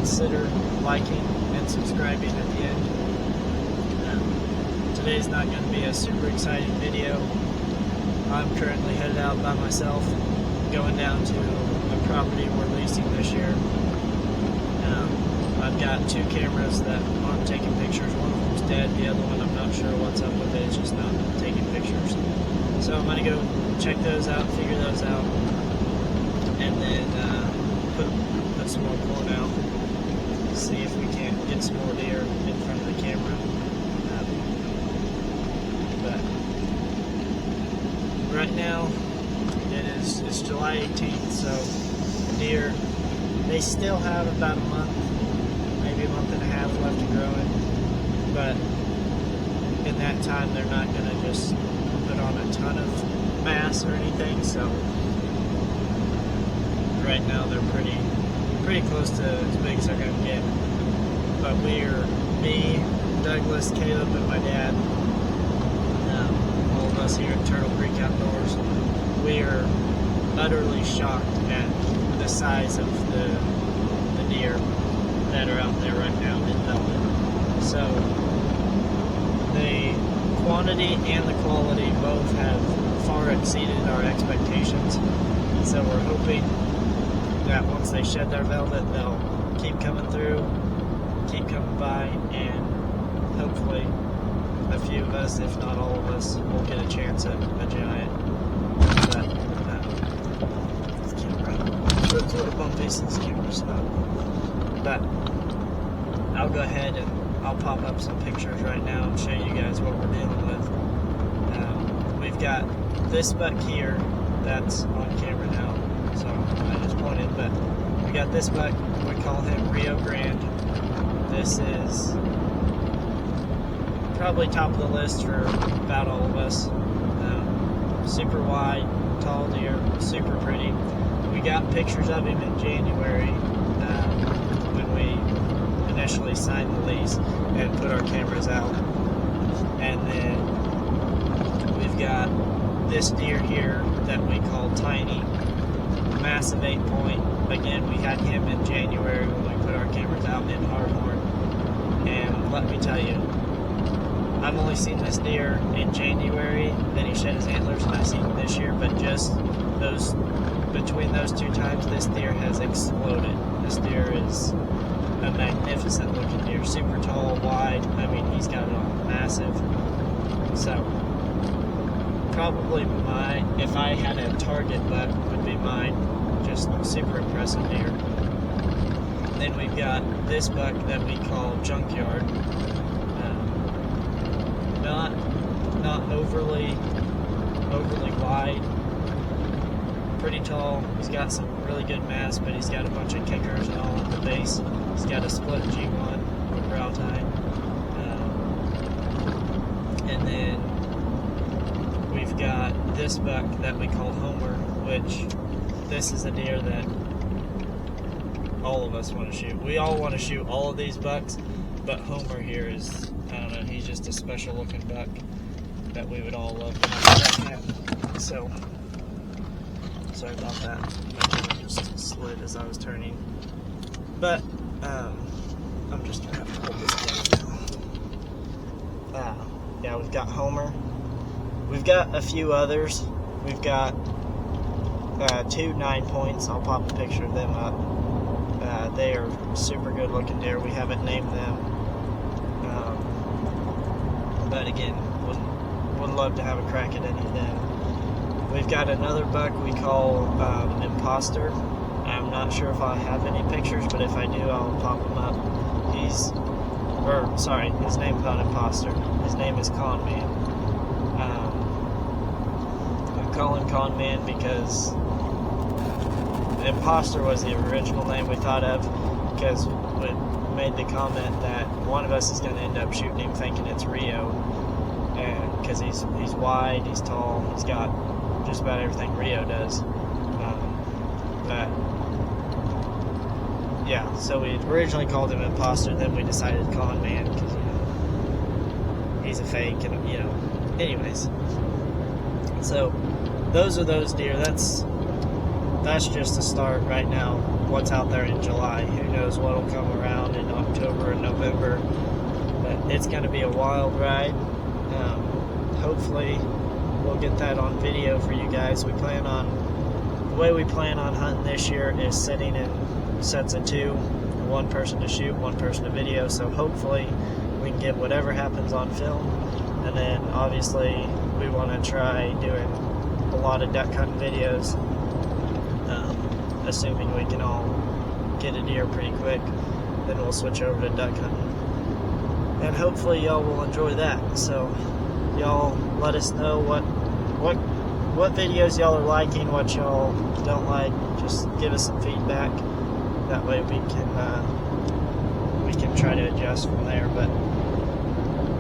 consider liking and subscribing at the end. Today's not going to be a super exciting video. I'm currently headed out by myself, going down to a property we're leasing this year. I've got two cameras that aren't taking pictures. One of them's dead, the other one I'm not sure what's up with it, it's just not taking pictures. So I'm going to go check those out, figure those out, and then put some more corn out, see if we can't get some more deer in front of the camera. But right now it's July 18th, so deer, they still have about a month, maybe a month and a half left to growing, but in that time they're not going to just put on a ton of mass or anything. So right now they're pretty close to as big as they're going to get. But me, Douglas, Caleb, and my dad, all of us here at Turtle Creek Outdoors, we are utterly shocked at the size of the deer that are out there right now in velvet. So the quantity and the quality both have far exceeded our expectations. So we're hoping that once they shed their velvet, they'll keep coming through, keep coming by, and hopefully a few of us, if not all of us, will get a chance at a giant. But this camera, it's a little bumpy since the camera's not. But I'll go ahead and I'll pop up some pictures right now and show you guys what we're dealing with. We've got this buck here that's on camera now, so I just pointed, but we got this buck, we call him Rio Grande. This is probably top of the list for about all of us. Super wide, tall deer, super pretty. We got pictures of him in January when we initially signed the lease and put our cameras out. And then we've got this deer here that we call Tiny, massive 8-point. Again, we had him in January when we put our cameras out in Hardhorn. And let me tell you, I've only seen this deer in January, then he shed his antlers, and I've seen him this year, but just between those two times, this deer has exploded. This deer is a magnificent looking deer, super tall, wide. I mean, he's got it all, massive. So probably if I had a target, that would be mine. Just super impressive deer. Then we've got this buck that we call Junkyard. Not overly wide, pretty tall. He's got some really good mass, but he's got a bunch of kickers and all at the base. He's got a split G1 with brow tine. And then we've got this buck that we call Homer, which this is a deer that all of us want to shoot. We all want to shoot all of these bucks, but Homer here is, I don't know, he's just a special looking buck that we would all love to have. So, sorry about that. My camera just slid as I was turning. But, I'm just going to have to hold this down now. Yeah, we've got Homer. We've got a few others. We've got 2 9-points. I'll pop a picture of them up. They are super good looking deer. We haven't named them. But again, would love to have a crack at any of them. We've got another buck we call Imposter. I'm not sure if I have any pictures, but if I do, I'll pop them up. His name's not Imposter. His name is Con Man. I call him Con Man because Imposter was the original name we thought of, because we made the comment that one of us is going to end up shooting him thinking it's Rio, and because he's wide, he's tall, he's got just about everything Rio does. But yeah, so we originally called him Imposter, then we decided Con Man because he's a fake, and anyways. So those are those deer. That's that's just the start right now. What's out there in July? Who knows what'll come around in October and November? But it's going to be a wild ride. Hopefully, we'll get that on video for you guys. The way we plan on hunting this year is sitting in sets of two, one person to shoot, one person to video. So hopefully, we can get whatever happens on film, and then obviously we want to try doing a lot of duck hunting videos, assuming we can all get a deer pretty quick. Then we'll switch over to duck hunting, and hopefully y'all will enjoy that. So y'all let us know what videos y'all are liking, what y'all don't like. Just give us some feedback. That way we can try to adjust from there. But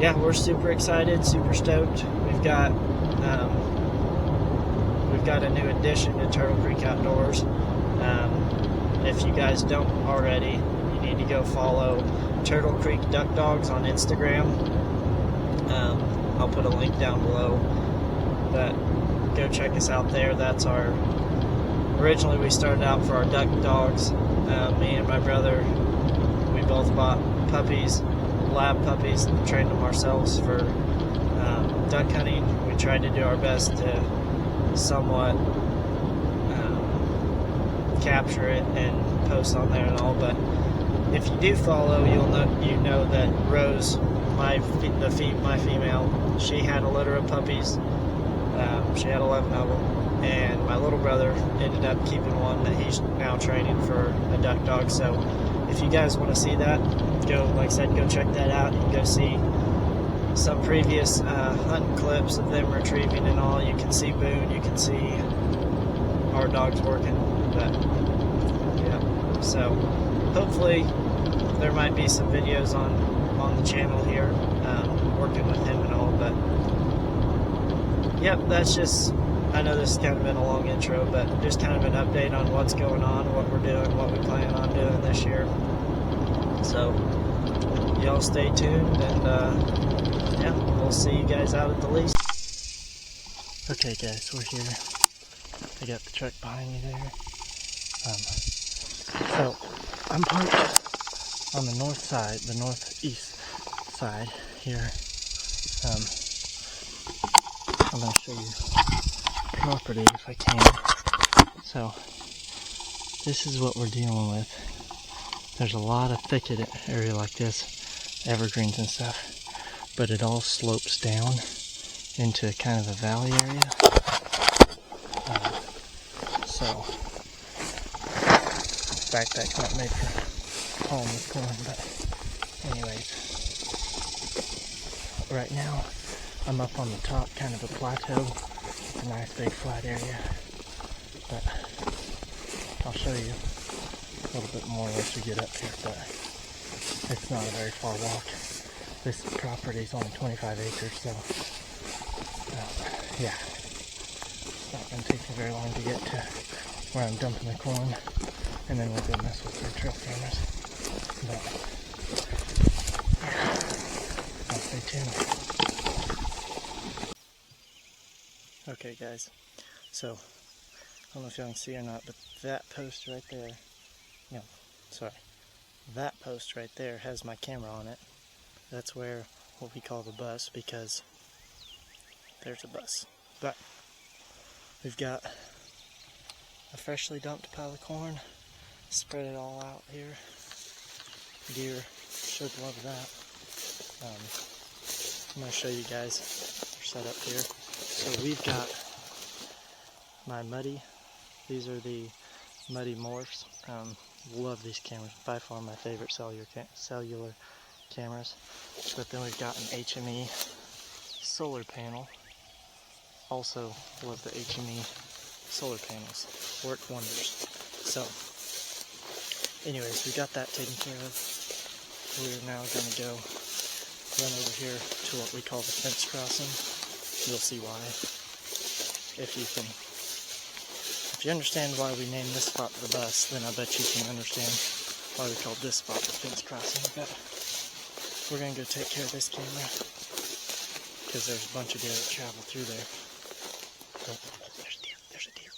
yeah, we're super excited, super stoked. We've got a new addition to Turtle Creek Outdoors. If you guys don't already, you need to go follow Turtle Creek Duck Dogs on Instagram. I'll put a link down below, but go check us out there. That's originally we started out for our duck dogs. Me and my brother, we both bought puppies, lab puppies, and trained them ourselves for duck hunting. We tried to do our best to somewhat capture it and post on there and all, but if you do follow, you know that Rose, my female, she had a litter of puppies. She had 11 of them, and my little brother ended up keeping one that he's now training for a duck dog. So if you guys want to see that, like I said, go check that out. You can go see some previous hunting clips of them retrieving and all. You can see Boone, you can see our dogs working. But yeah, so hopefully there might be some videos on the channel here, working with him and all. But yep, that's just, I know this has kind of been a long intro, but just kind of an update on what's going on, what we're doing, what we plan on doing this year. So y'all stay tuned, and yeah, we'll see you guys out at the lease. Okay guys, we're here. I got the truck behind me there. So I'm parked on the north side, the northeast side here. I'm going to show you the property if I can. So this is what we're dealing with. There's a lot of thicket area like this, evergreens and stuff, but it all slopes down into kind of a valley area. So backpack's not made for hauling this corn, but anyways, right now I'm up on the top, kind of a plateau. It's a nice big flat area, but I'll show you a little bit more once we get up here. But it's not a very far walk. This property is only 25 acres, so yeah, it's not going to take me very long to get to where I'm dumping the corn, and then we'll go mess with our trail cameras. But yeah, I'll stay tuned. Okay guys, so I don't know if y'all can see or not, but that post right there, that post right there has my camera on it. That's where what we call the bus, because there's a bus. But we've got a freshly dumped pile of corn, spread it all out here. Deer should love that. I'm going to show you guys our setup here. So we've got my Muddy. These are the Muddy Morphs. Love these cameras. By far my favorite cellular cameras. But then we've got an HME solar panel. Also love the HME solar panels. Work wonders. So anyways, we got that taken care of. We're now going to go run over here to what we call the fence crossing. You'll see why. If you understand why we named this spot the bus, then I bet you can understand why we called this spot the fence crossing. But we're going to go take care of this camera, because there's a bunch of deer that travel through there. But there's a deer.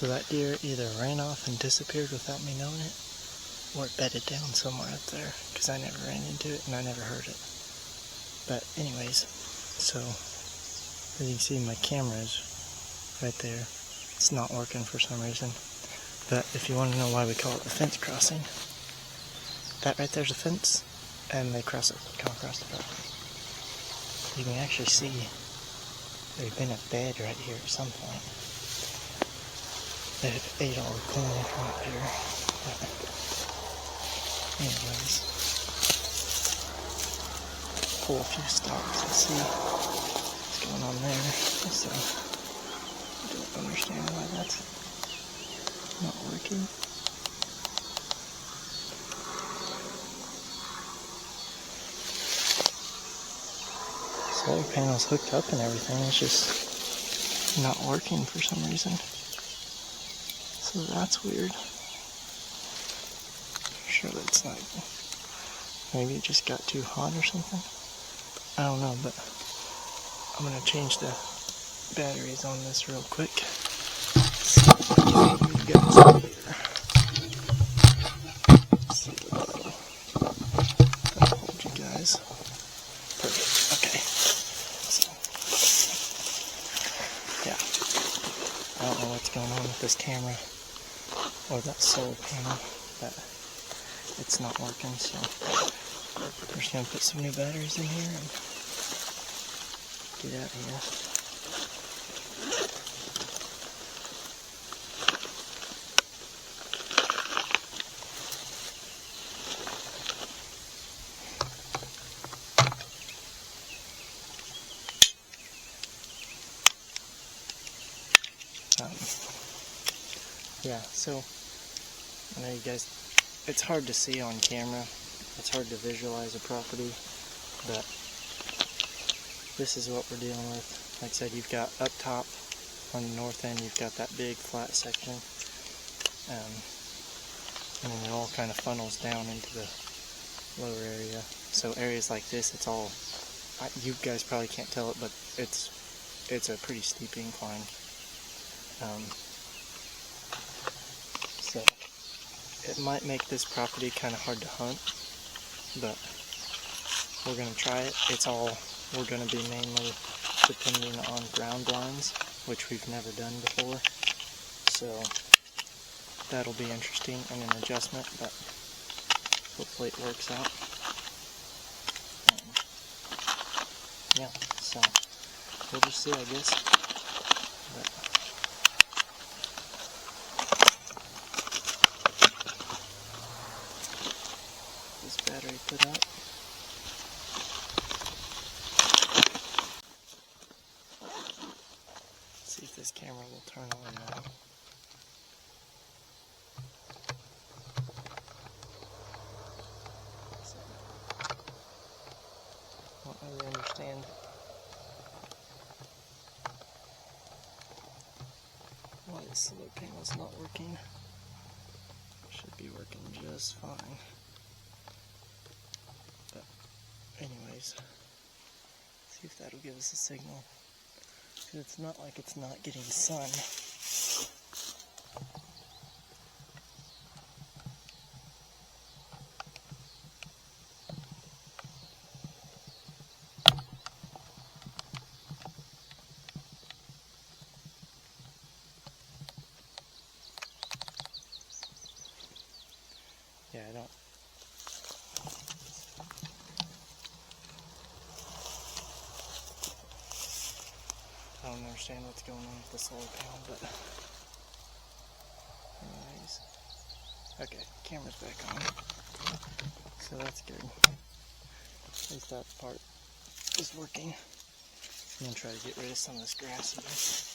So that deer either ran off and disappeared without me knowing it, or it bedded down somewhere up there, because I never ran into it and I never heard it. But anyways, so as you can see, my camera is right there. It's not working for some reason. But if you want to know why we call it the fence crossing, that right there's a fence, and they cross it, come across the property. You can actually see there's been a bed right here at some point. They ate all the corn from up here. But anyways, pull a few stalks and see what's going on there. So I don't understand why that's not working. Solar panel's hooked up and everything, it's just not working for some reason. So that's weird. I'm sure that's not, maybe it just got too hot or something. I don't know, but I'm gonna change the batteries on this real quick. See what we've got here. See what that'll hold you guys. Perfect. Okay. So, yeah. I don't know what's going on with this camera or that solar panel, but it's not working, so we're just gonna put some new batteries in here and get out of here. Yeah, so I know you guys, it's hard to see on camera, it's hard to visualize a property, but this is what we're dealing with. Like I said, you've got up top on the north end, you've got that big flat section, and then it all kind of funnels down into the lower area. So areas like this, it's all, you guys probably can't tell it, but it's a pretty steep incline. So it might make this property kind of hard to hunt, but we're going to try it. We're going to be mainly depending on ground blinds, which we've never done before. So that'll be interesting and an adjustment, but hopefully it works out. Yeah, so we'll just see, I guess. But this battery put up. Let's see if this camera will turn on now. So, I don't really understand why the solar panel's not working. Should be working just fine. But anyways, see if that'll give us a signal. Because it's not like it's not getting sun. Yeah, I don't understand what's going on with the solar panel, but anyways. Okay, camera's back on. So that's good. At least that part is working. I'm gonna try to get rid of some of this grass again.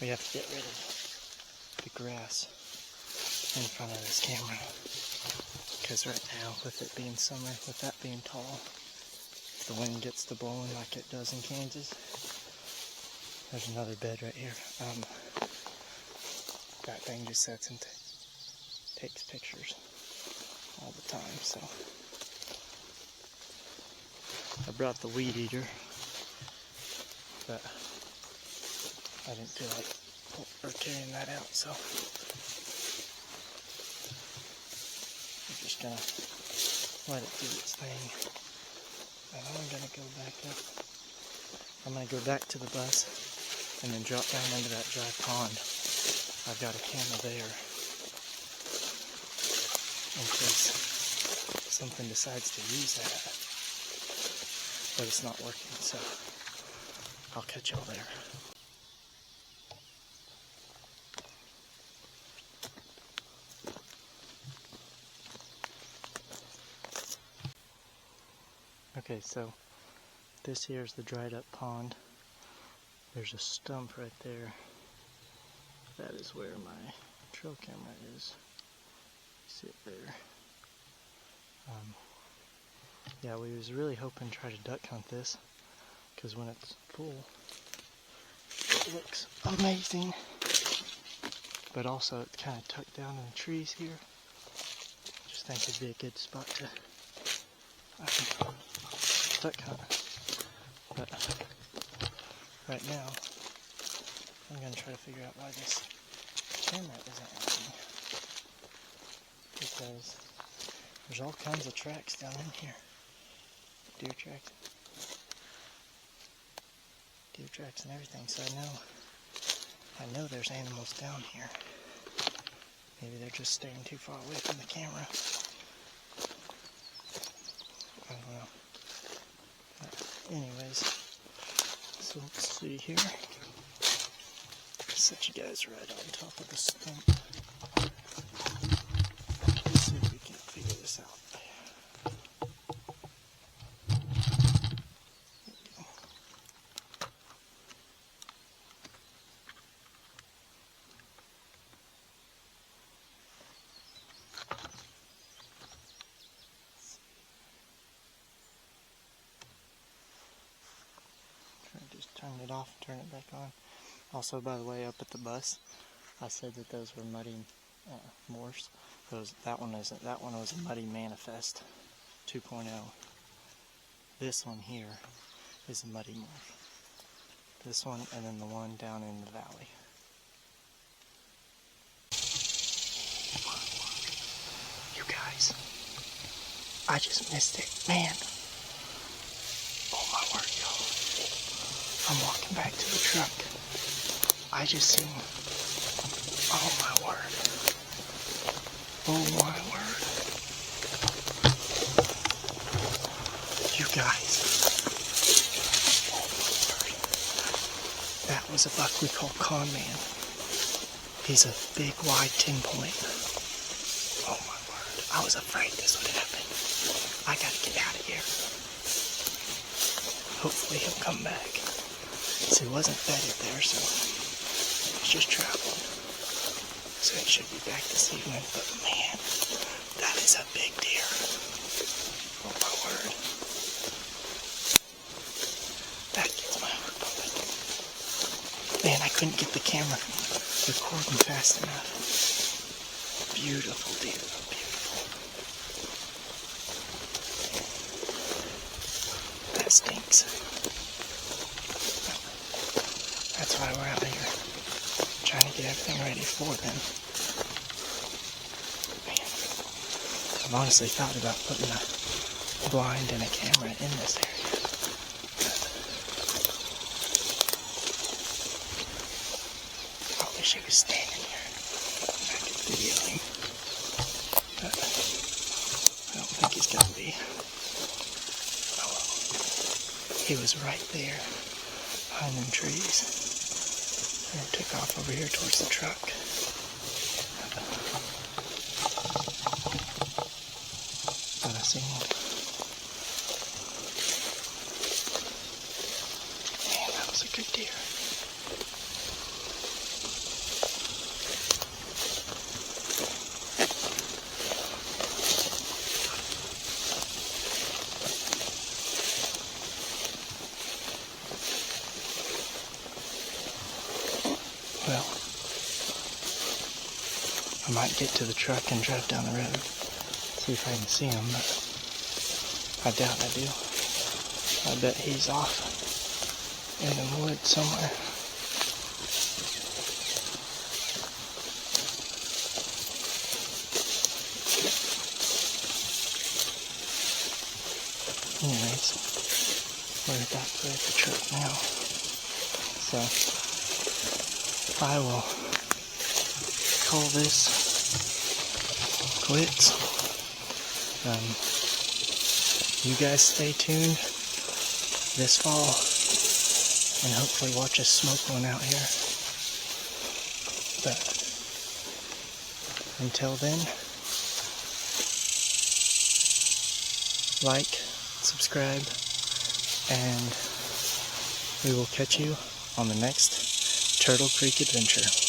We have to get rid of the grass. in front of this camera. Because right now, with it being summer, with that being tall, if the wind gets to blowing like it does in Kansas, there's another bed right here. That thing just sits and takes pictures all the time, so I brought the weed eater, but I didn't feel like carrying that out, so I'm just gonna let it do its thing. And I'm gonna go back up. I'm gonna go back to the bus and then drop down into that dry pond. I've got a camera there in case something decides to use that, but it's not working, so I'll catch y'all there. Okay, so this here is the dried up pond. There's a stump right there. That is where my trail camera is. See it there. Yeah, we was really hoping to try to duck hunt this, because when it's full, it looks amazing. But also, it's kind of tucked down in the trees here. Just think it'd be a good spot to duck hunt. But right now, I'm going to try to figure out why this camera isn't working. Because there's all kinds of tracks down in here. Deer tracks and everything, so I know there's animals down here. Maybe they're just staying too far away from the camera. I don't know. But anyways, so let's see here. Set you guys right on top of the stump. Let's see if we can figure this out. Just turn it off and turn it back on. Also, by the way, up at the bus, I said that those were muddy morphs. That one isn't. That one was a muddy manifest 2.0. This one here is a muddy morph. This one, and then the one down in the valley. You guys, I just missed it, man. Oh my word, y'all. I'm walking back to the truck. I just seen, oh my word. Oh my word. You guys. Oh my word. That was a buck we call Con Man. He's a big wide 10-point. Oh my word. I was afraid this would happen. I gotta get out of here. Hopefully he'll come back. So he wasn't bedded there, so he's just traveling. So he should be back this evening, but man, that is a big deer. Oh my word. That gets my heart pumping. Man, I couldn't get the camera recording fast enough. Beautiful deer, beautiful. That stinks. That's why we're out here, trying to get everything ready for them. Man, I've honestly thought about putting a blind and a camera in this area. I wish he was standing here. I could video him. But I don't think he's gonna be. Oh well. He was right there behind them trees. And took off over here towards the truck. But I seen him. Man, that was a good deer. I might get to the truck and drive down the road, see if I can see him, but I doubt I do. I bet he's off in the woods somewhere. Anyways, we're about to at the truck now, so I will call this quits. You guys stay tuned this fall and hopefully watch us smoke one out here. But until then, like, subscribe, and we will catch you on the next Turtle Creek adventure.